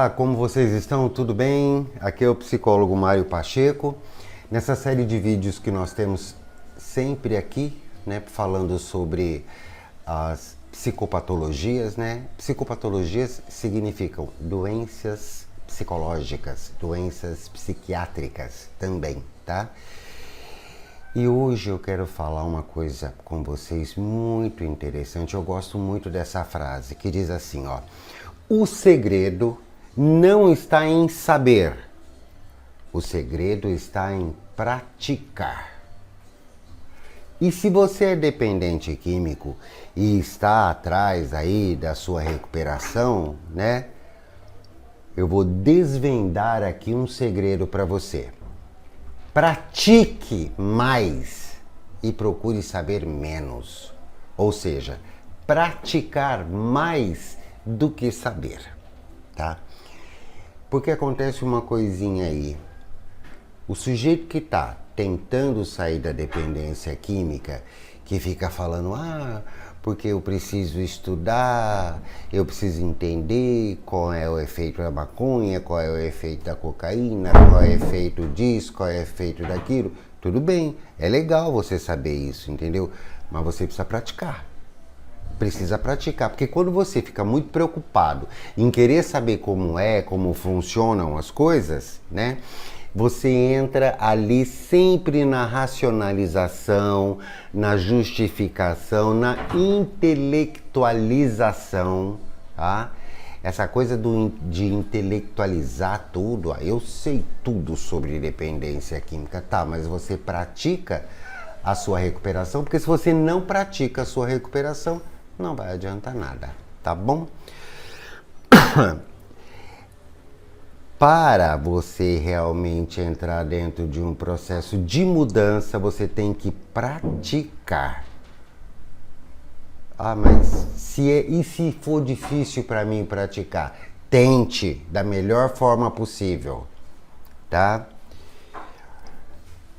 Olá, como vocês estão? Tudo bem? Aqui é o psicólogo Mário Pacheco. Nessa série de vídeos que nós temos sempre aqui, né, falando sobre as psicopatologias, né? Psicopatologias significam doenças psicológicas, doenças psiquiátricas também, tá? E hoje eu quero falar uma coisa com vocês muito interessante. Eu gosto muito dessa frase que diz assim, ó: o segredo não está em saber, o segredo está em praticar. E se você é dependente químico e está atrás aí da sua recuperação, né? Eu vou desvendar aqui um segredo para você. Pratique mais e procure saber menos. Ou seja, praticar mais do que saber, tá? Porque acontece uma coisinha aí. O sujeito que está tentando sair da dependência química, que fica falando, porque eu preciso estudar, eu preciso entender qual é o efeito da maconha, qual é o efeito da cocaína, qual é o efeito disso, qual é o efeito daquilo. Tudo bem, é legal você saber isso, entendeu? Mas você precisa praticar. Precisa praticar, porque quando você fica muito preocupado em querer saber como funcionam as coisas, né? Você entra ali sempre na racionalização, na justificação, na intelectualização, tá? Essa coisa de intelectualizar tudo, eu sei tudo sobre dependência química, tá? Mas você pratica a sua recuperação, porque se você não pratica a sua recuperação, não vai adiantar nada, tá bom? Para você realmente entrar dentro de um processo de mudança, você tem que praticar. Mas e se for difícil para mim praticar? Tente da melhor forma possível, tá?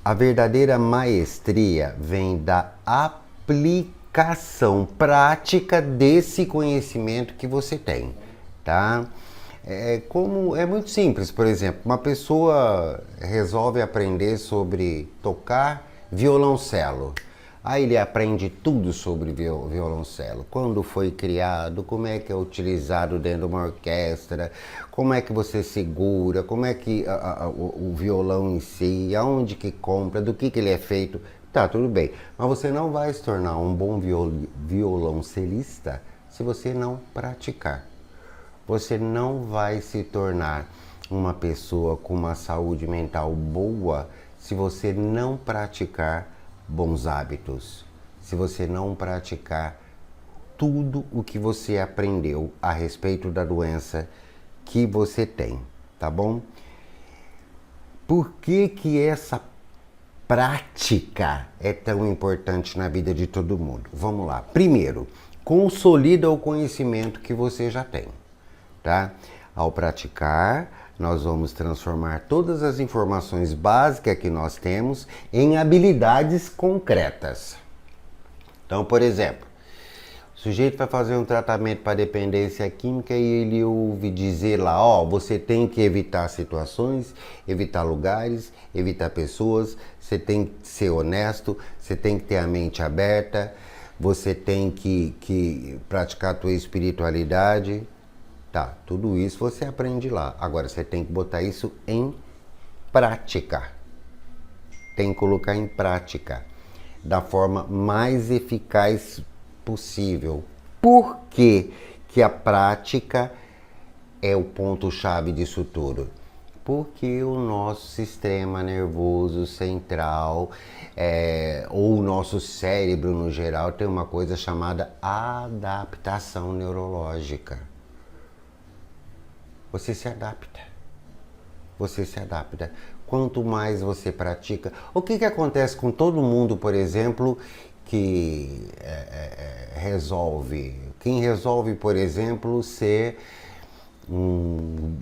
A verdadeira maestria vem da aplicação prática desse conhecimento que você tem, tá? É muito simples, por exemplo, uma pessoa resolve aprender sobre tocar violoncelo. Aí ele aprende tudo sobre violoncelo, quando foi criado, como é que é utilizado dentro de uma orquestra, como é que você segura, como é que o violão em si, aonde que compra, do que ele é feito. Tá, tudo bem, mas você não vai se tornar um bom violoncelista se você não praticar. Você não vai se tornar uma pessoa com uma saúde mental boa se você não praticar bons hábitos, se você não praticar tudo o que você aprendeu a respeito da doença que você tem, tá bom? Por que essa prática é tão importante na vida de todo mundo? Vamos lá. Primeiro, consolida o conhecimento que você já tem. Tá? Ao praticar, nós vamos transformar todas as informações básicas que nós temos em habilidades concretas. Então, por exemplo, o sujeito vai fazer um tratamento para dependência química e ele ouve dizer lá, você tem que evitar situações, evitar lugares, evitar pessoas, você tem que ser honesto, você tem que ter a mente aberta, você tem que praticar a tua espiritualidade. Tá, tudo isso você aprende lá. Agora você tem que botar isso em prática. Tem que colocar em prática da forma mais eficaz possível. Por que a prática é o ponto-chave disso tudo? Porque o nosso sistema nervoso central, ou o nosso cérebro no geral, tem uma coisa chamada adaptação neurológica. Você se adapta. Você se adapta. Quanto mais você pratica... O que acontece com todo mundo, por exemplo, que resolve... Quem resolve, por exemplo, ser um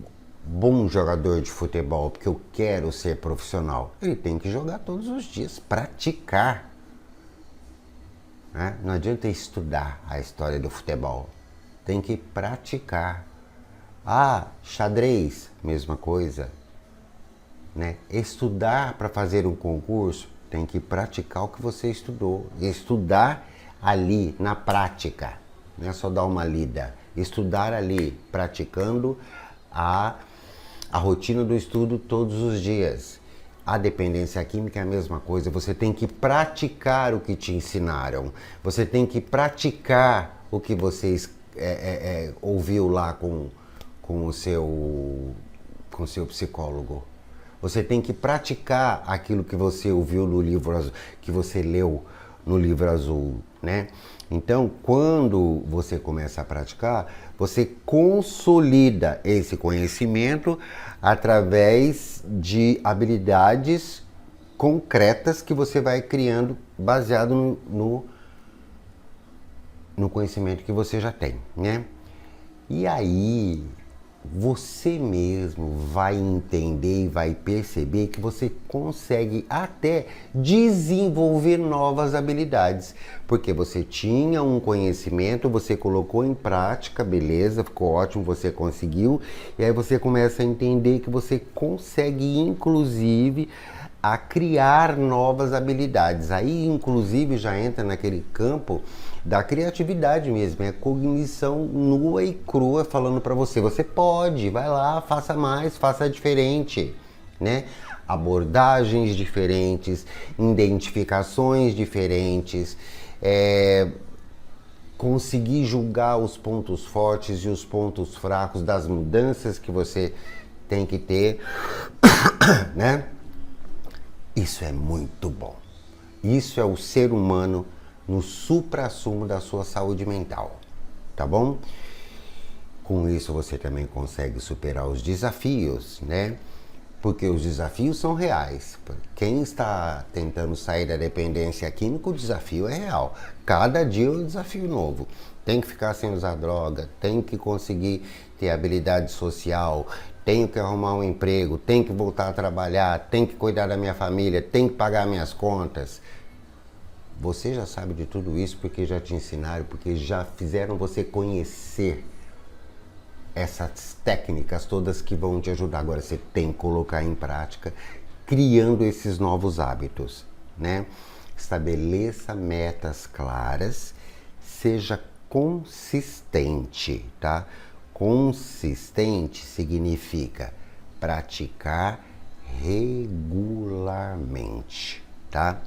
bom jogador de futebol, porque eu quero ser profissional. Ele tem que jogar todos os dias, praticar. Né? Não adianta estudar a história do futebol. Tem que praticar. Ah, xadrez, mesma coisa, né? Estudar para fazer um concurso, tem que praticar o que você estudou. Estudar ali, na prática, não é só dar uma lida. Estudar ali, praticando a rotina do estudo todos os dias. A dependência química é a mesma coisa, você tem que praticar o que te ensinaram, você tem que praticar o que você ouviu lá com o seu psicólogo. Você tem que praticar aquilo que você ouviu no livro azul, que você leu no livro azul, né? Então, quando você começa a praticar, você consolida esse conhecimento através de habilidades concretas que você vai criando baseado no conhecimento que você já tem, né? E aí, você mesmo vai entender e vai perceber que você consegue até desenvolver novas habilidades, porque você tinha um conhecimento, você colocou em prática, beleza, ficou ótimo, você conseguiu, e aí você começa a entender que você consegue, inclusive, a criar novas habilidades. Aí, inclusive, já entra naquele campo da criatividade mesmo, é cognição nua e crua falando para você, você pode, vai lá, faça mais, faça diferente, né? Abordagens diferentes, identificações diferentes, conseguir julgar os pontos fortes e os pontos fracos das mudanças que você tem que ter, né? Isso é muito bom. Isso é o ser humano no suprassumo da sua saúde mental, tá bom? Com isso você também consegue superar os desafios, né? Porque os desafios são reais. Quem está tentando sair da dependência química, o desafio é real. Cada dia é um desafio novo. Tem que ficar sem usar droga, tem que conseguir ter habilidade social, tenho que arrumar um emprego, tenho que voltar a trabalhar, tenho que cuidar da minha família, tenho que pagar minhas contas. Você já sabe de tudo isso porque já te ensinaram, porque já fizeram você conhecer essas técnicas todas que vão te ajudar. Agora você tem que colocar em prática, criando esses novos hábitos, né? Estabeleça metas claras, seja consistente, tá? Consistente significa praticar regularmente, tá?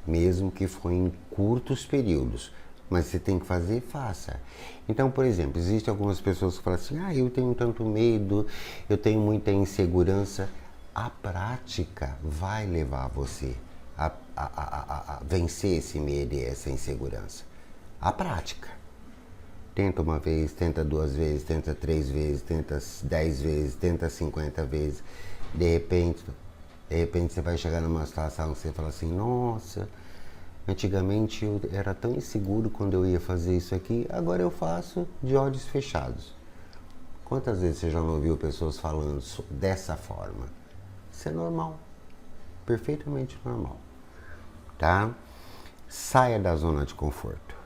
Mesmo que for em curtos períodos, mas você tem que fazer, faça. Então, por exemplo, existem algumas pessoas que falam assim, eu tenho tanto medo, eu tenho muita insegurança. A prática vai levar você a vencer esse medo e essa insegurança. A prática. Tenta uma vez, tenta 2 vezes, tenta 3 vezes, tenta 10 vezes, tenta 50 vezes. De repente você vai chegar numa situação que você fala assim, nossa, antigamente eu era tão inseguro quando eu ia fazer isso aqui, agora eu faço de olhos fechados. Quantas vezes você já não ouviu pessoas falando dessa forma? Isso é normal, perfeitamente normal, tá? Saia da zona de conforto.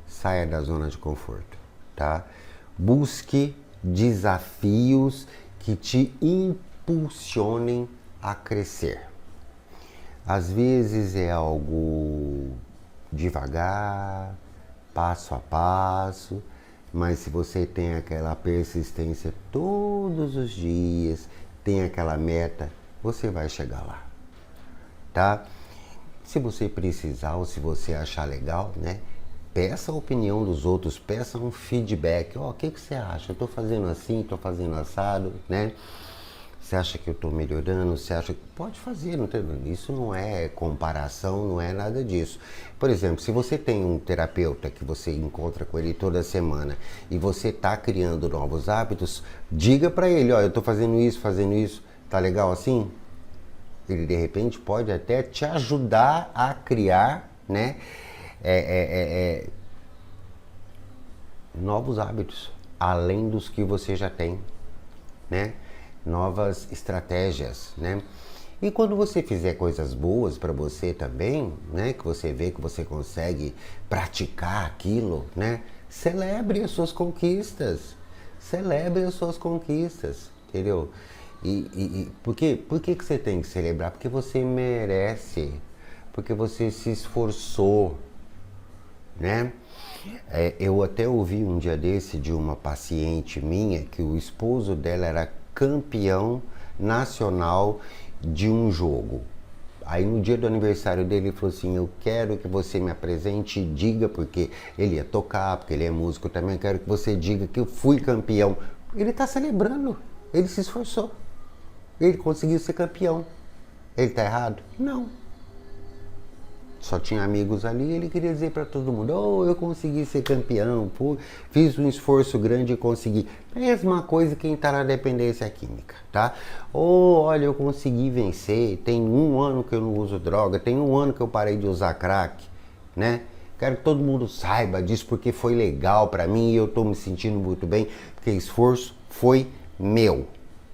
Saia da zona de conforto, tá? Busque desafios que te impulsionem a crescer. Às vezes é algo devagar, passo a passo, mas se você tem aquela persistência todos os dias, tem aquela meta, você vai chegar lá, tá? Se você precisar ou se você achar legal, né? Peça a opinião dos outros, peça um feedback. O que você acha? Eu estou fazendo assim, estou fazendo assado, né? Você acha que eu estou melhorando? Você acha que pode fazer? Não tem... Isso não é comparação, não é nada disso. Por exemplo, se você tem um terapeuta que você encontra com ele toda semana e você está criando novos hábitos, diga para ele, eu estou fazendo isso, tá legal assim? Ele de repente pode até te ajudar a criar, né? Novos hábitos, além dos que você já tem, né? Novas estratégias, né? E quando você fizer coisas boas para você também, né? Que você vê que você consegue praticar aquilo, né? Celebre as suas conquistas. Celebre as suas conquistas, entendeu? Por que você tem que celebrar? Porque você merece, porque você se esforçou, né? Eu até ouvi um dia desse de uma paciente minha que o esposo dela era campeão nacional de um jogo. Aí no dia do aniversário dele ele falou assim, eu quero que você me apresente e diga, porque ele ia tocar, porque ele é músico também, eu quero que você diga que eu fui campeão. Ele está celebrando, ele se esforçou, ele conseguiu ser campeão. Ele está errado? Não. Só tinha amigos ali, ele queria dizer para todo mundo, oh, eu consegui ser campeão, fiz um esforço grande e consegui. Mesma coisa quem está na dependência química, tá? Oh, olha, eu consegui vencer, tem 1 ano que eu não uso droga, tem 1 ano que eu parei de usar crack, né? Quero que todo mundo saiba disso porque foi legal para mim e eu estou me sentindo muito bem, porque esforço foi meu,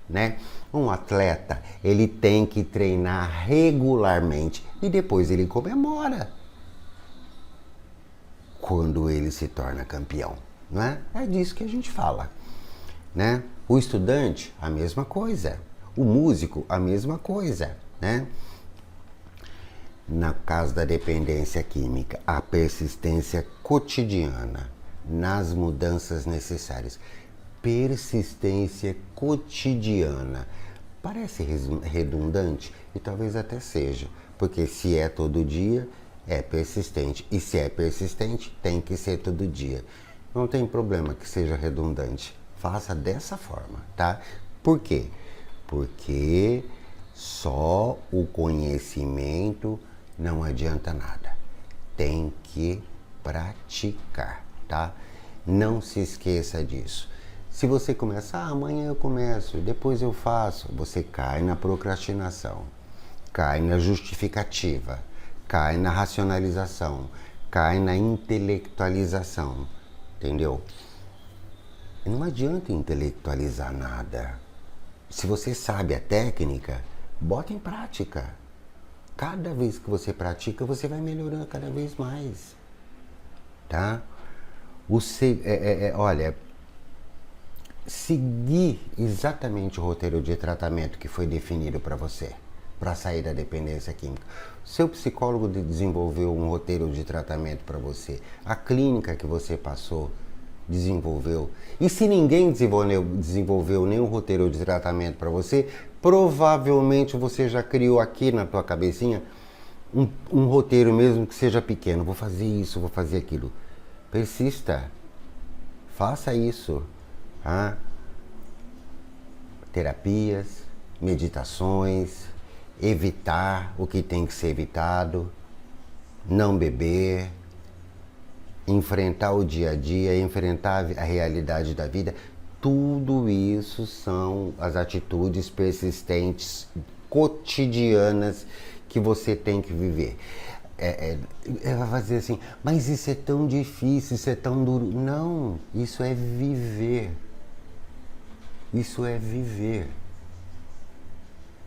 né? Um atleta, ele tem que treinar regularmente e depois ele comemora quando ele se torna campeão, não é? É disso que a gente fala, né? O estudante, a mesma coisa. O músico, a mesma coisa, né? No caso da dependência química, a persistência cotidiana nas mudanças necessárias. Persistência cotidiana. Parece redundante e talvez até seja, porque se é todo dia, é persistente. E se é persistente, tem que ser todo dia. Não tem problema que seja redundante. Faça dessa forma, tá? Por quê? Porque só o conhecimento não adianta nada. Tem que praticar, tá? Não se esqueça disso. Se você começa, amanhã eu começo, depois eu faço, você cai na procrastinação, cai na justificativa, cai na racionalização, cai na intelectualização, entendeu? E não adianta intelectualizar nada. Se você sabe a técnica, bota em prática. Cada vez que você pratica, você vai melhorando cada vez mais, tá? Olha, seguir exatamente o roteiro de tratamento que foi definido para você, para sair da dependência química. Seu psicólogo desenvolveu um roteiro de tratamento para você. A clínica que você passou desenvolveu. E se ninguém desenvolveu nenhum roteiro de tratamento para você, provavelmente você já criou aqui na tua cabecinha um roteiro, mesmo que seja pequeno. Vou fazer isso, vou fazer aquilo. Persista. Faça isso. Terapias, meditações, evitar o que tem que ser evitado, não beber, enfrentar o dia a dia, enfrentar a realidade da vida. Tudo isso são as atitudes persistentes, cotidianas que você tem que viver. Vai fazer assim, mas isso é tão difícil, isso é tão duro. Não, isso é viver. Isso é viver.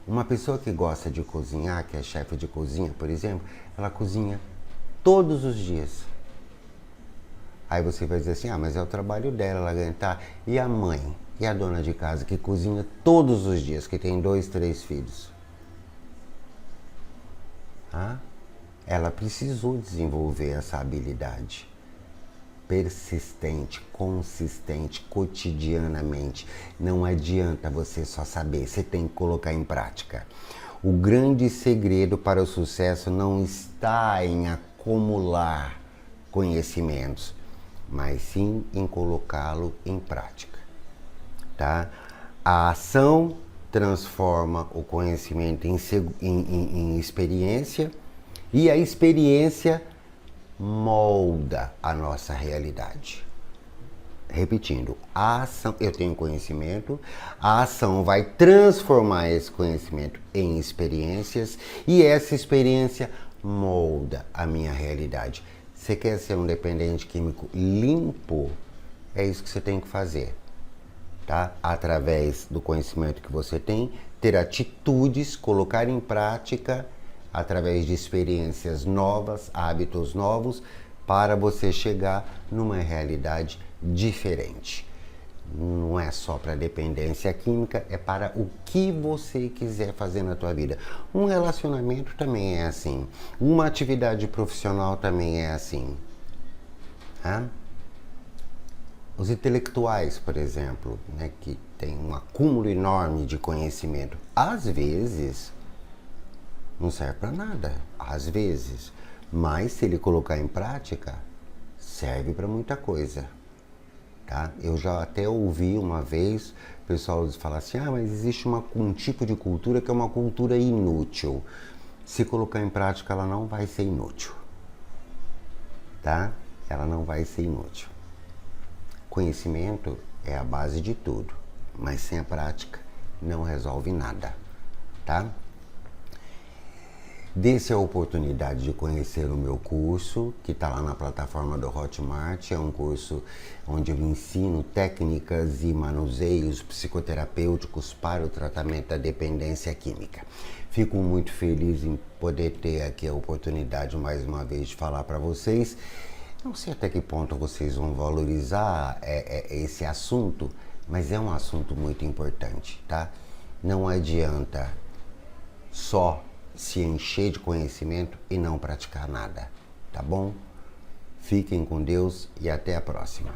Uma pessoa que gosta de cozinhar, que é chefe de cozinha, por exemplo, ela cozinha todos os dias. Aí você vai dizer assim, mas é o trabalho dela, ela ganha, tá? E a mãe? E a dona de casa que cozinha todos os dias, que tem 2, 3 filhos? Ela precisou desenvolver essa habilidade. Persistente, consistente, cotidianamente. Não adianta você só saber, você tem que colocar em prática. O grande segredo para o sucesso não está em acumular conhecimentos, mas sim em colocá-lo em prática, tá? A ação transforma o conhecimento em experiência e a experiência molda a nossa realidade. Repetindo, a ação, eu tenho conhecimento, a ação vai transformar esse conhecimento em experiências e essa experiência molda a minha realidade. Você quer ser um dependente químico limpo? É isso que você tem que fazer, tá? Através do conhecimento que você tem, ter atitudes, colocar em prática através de experiências novas, hábitos novos, para você chegar numa realidade diferente. Não é só para dependência química, é para o que você quiser fazer na tua vida. Um relacionamento também é assim. Uma atividade profissional também é assim. Tá? Os intelectuais, por exemplo, né, que tem um acúmulo enorme de conhecimento, às vezes não serve para nada, às vezes. Mas se ele colocar em prática, serve para muita coisa. Tá? Eu já até ouvi uma vez o pessoal falar assim, mas existe um tipo de cultura que é uma cultura inútil. Se colocar em prática, ela não vai ser inútil. Tá? Ela não vai ser inútil. Conhecimento é a base de tudo, mas sem a prática não resolve nada. Tá? Dê-se a oportunidade de conhecer o meu curso, que está lá na plataforma do Hotmart. É um curso onde eu ensino técnicas e manuseios psicoterapêuticos para o tratamento da dependência química. Fico muito feliz em poder ter aqui a oportunidade mais uma vez de falar para vocês. Não sei até que ponto vocês vão valorizar esse assunto, mas é um assunto muito importante, tá? Não adianta só se encher de conhecimento e não praticar nada, tá bom? Fiquem com Deus e até a próxima.